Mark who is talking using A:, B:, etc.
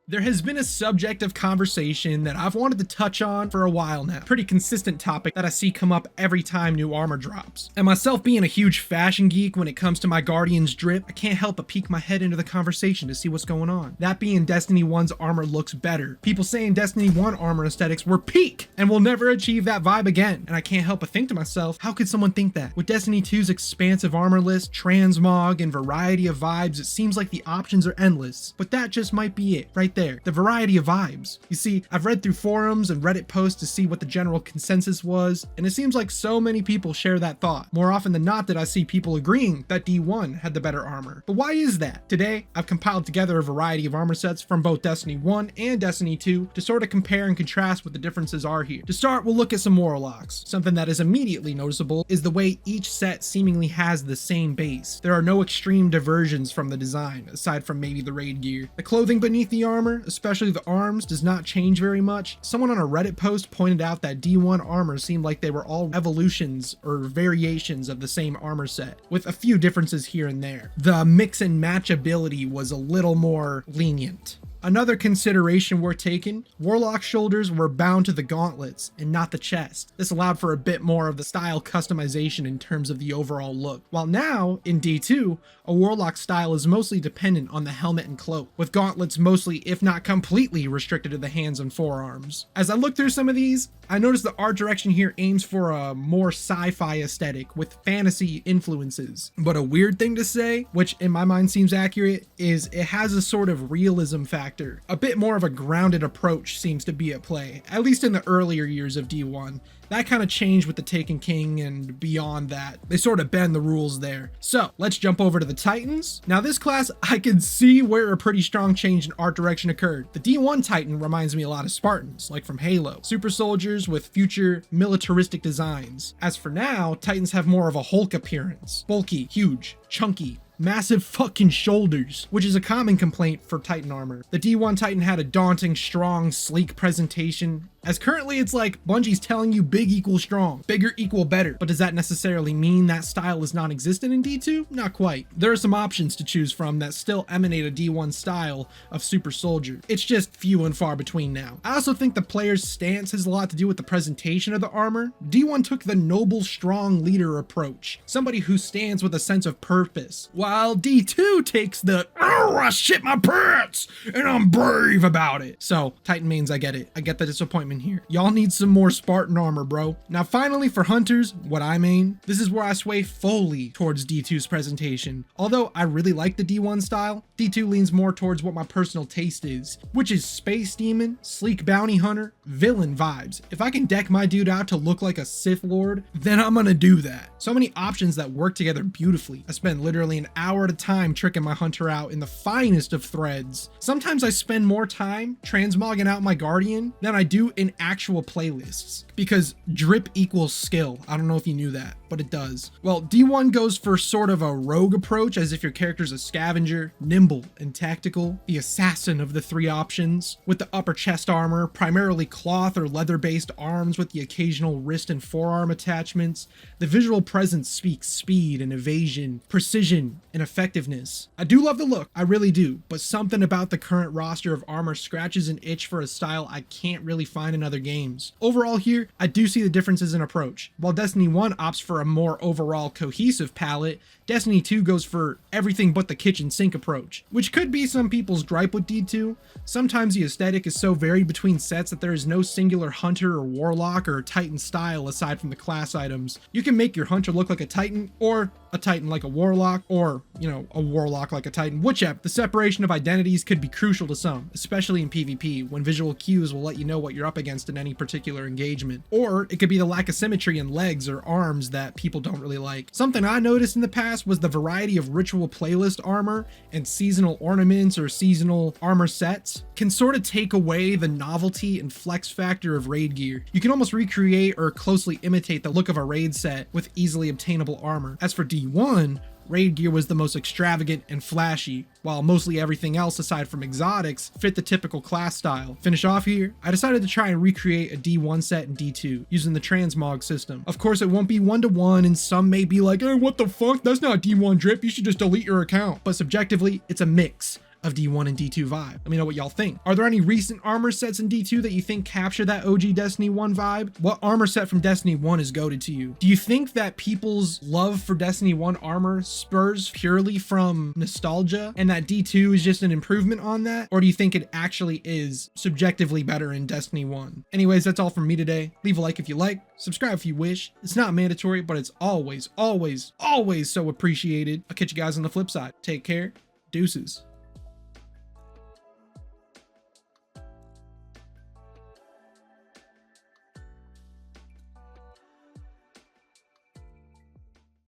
A: There has been a subject of conversation that I've wanted to touch on for a while now. Pretty consistent topic that I see come up every time new armor drops. And myself being a huge fashion geek when it comes to my Guardian's drip, I can't help but peek my head into the conversation to see what's going on. That being Destiny 1's armor looks better. People saying Destiny 1 armor aesthetics were peak and will never achieve that vibe again. And I can't help but think to myself, how could someone think that? With Destiny 2's expansive armor list, transmog, and variety of vibes, it seems like the options are endless. But that just might be it right there. The variety of vibes. You see, I've read through forums and Reddit posts to see what the general consensus was, and it seems like so many people share that thought. More often than not that I see people agreeing that D1 had the better armor. But why is that? Today, I've compiled together a variety of armor sets from both Destiny 1 and Destiny 2 to sort of compare and contrast what the differences are here. To start, we'll look at some warlocks. Something that is immediately noticeable is the way each set seemingly has the same base. There are no extreme diversions from the design, aside from maybe the raid gear. The clothing beneath the armor, especially the arms, does not change very much. Someone on a Reddit post pointed out that D1 armor seemed like they were all evolutions or variations of the same armor set, with a few differences here and there. The mix and match ability was a little more lenient. Another consideration worth taking, Warlock shoulders were bound to the gauntlets and not the chest. This allowed for a bit more of the style customization in terms of the overall look. While now, in D2, a Warlock style is mostly dependent on the helmet and cloak, with gauntlets mostly, if not completely, restricted to the hands and forearms. As I look through some of these, I noticed the art direction here aims for a more sci-fi aesthetic with fantasy influences. But a weird thing to say, which in my mind seems accurate, is it has a sort of realism factor. A bit more of a grounded approach seems to be at play, at least in the earlier years of D1. That kind of changed with the Taken King, and beyond that, they sort of bend the rules there. So let's jump over to the Titans. Now this class, I can see where a pretty strong change in art direction occurred. The D1 Titan reminds me a lot of Spartans, like from Halo. Super soldiers with future militaristic designs. As for now, Titans have more of a Hulk appearance. Bulky, huge, chunky, massive fucking shoulders, which is a common complaint for Titan armor. The D1 Titan had a daunting, strong, sleek presentation. As currently it's like Bungie's telling you big equals strong, bigger equal better. But does that necessarily mean that style is non-existent in D2? Not quite. There are some options to choose from that still emanate a D1 style of super soldier. It's just few and far between now. I also think the player's stance has a lot to do with the presentation of the armor. D1 took the noble, strong leader approach, somebody who stands with a sense of purpose, while D2 takes the, oh, I shit my pants and I'm brave about it. So Titan mains, I get it. I get the disappointment here. Y'all need some more Spartan armor, bro. Now finally for hunters, what I main, this is where I sway fully towards D2's presentation. Although I really like the D1 style, D2 leans more towards what my personal taste is, which is space demon, sleek bounty hunter, villain vibes. If I can deck my dude out to look like a Sith Lord, then I'm gonna do that. So many options that work together beautifully. I spend literally an hour at a time tricking my hunter out in the finest of threads. Sometimes I spend more time transmogging out my Guardian than I do in actual playlists, because drip equals skill. I don't know if you knew that, but it does. Well, D1 goes for sort of a rogue approach, as if your character's a scavenger, nimble and tactical, the assassin of the three options, with the upper chest armor, primarily cloth or leather-based arms with the occasional wrist and forearm attachments. The visual presence speaks speed and evasion, precision and effectiveness. I do love the look, I really do, but something about the current roster of armor scratches an itch for a style I can't really find in other games. Overall here, I do see the differences in approach. While Destiny 1 opts for a more overall cohesive palette, Destiny 2 goes for everything but the kitchen sink approach, which could be some people's gripe with D2. Sometimes the aesthetic is so varied between sets that there is no singular hunter or warlock or Titan style aside from the class items. You can make your hunter look like a Titan, or a Titan like a warlock, or, you know, a warlock like a Titan, whichever. The separation of identities could be crucial to some, especially in PvP, when visual cues will let you know what you're up against in any particular engagement. Or it could be the lack of symmetry in legs or arms that people don't really like. Something I noticed in the past was the variety of ritual playlist armor and seasonal ornaments or seasonal armor sets can sort of take away the novelty and flex factor of raid gear. You can almost recreate or closely imitate the look of a raid set with easily obtainable armor. As for D1, raid gear was the most extravagant and flashy, while mostly everything else aside from exotics fit the typical class style. Finish off here, I decided to try and recreate a D1 set in D2 using the transmog system. Of course it won't be 1-to-1 and some may be like, hey, what the fuck, that's not D1 drip, you should just delete your account. But subjectively, it's a mix of D1 and D2 vibe. Let me know what y'all think. Are there any recent armor sets in D2 that you think capture that OG Destiny 1 vibe? What armor set from Destiny 1 is goated to you? Do you think that people's love for Destiny 1 armor spurs purely from nostalgia and that D2 is just an improvement on that? Or do you think it actually is subjectively better in Destiny 1? Anyways, that's all from me today. Leave a like if you like, subscribe if you wish. It's not mandatory, but it's always, always, always so appreciated. I'll catch you guys on the flip side. Take care. Deuces.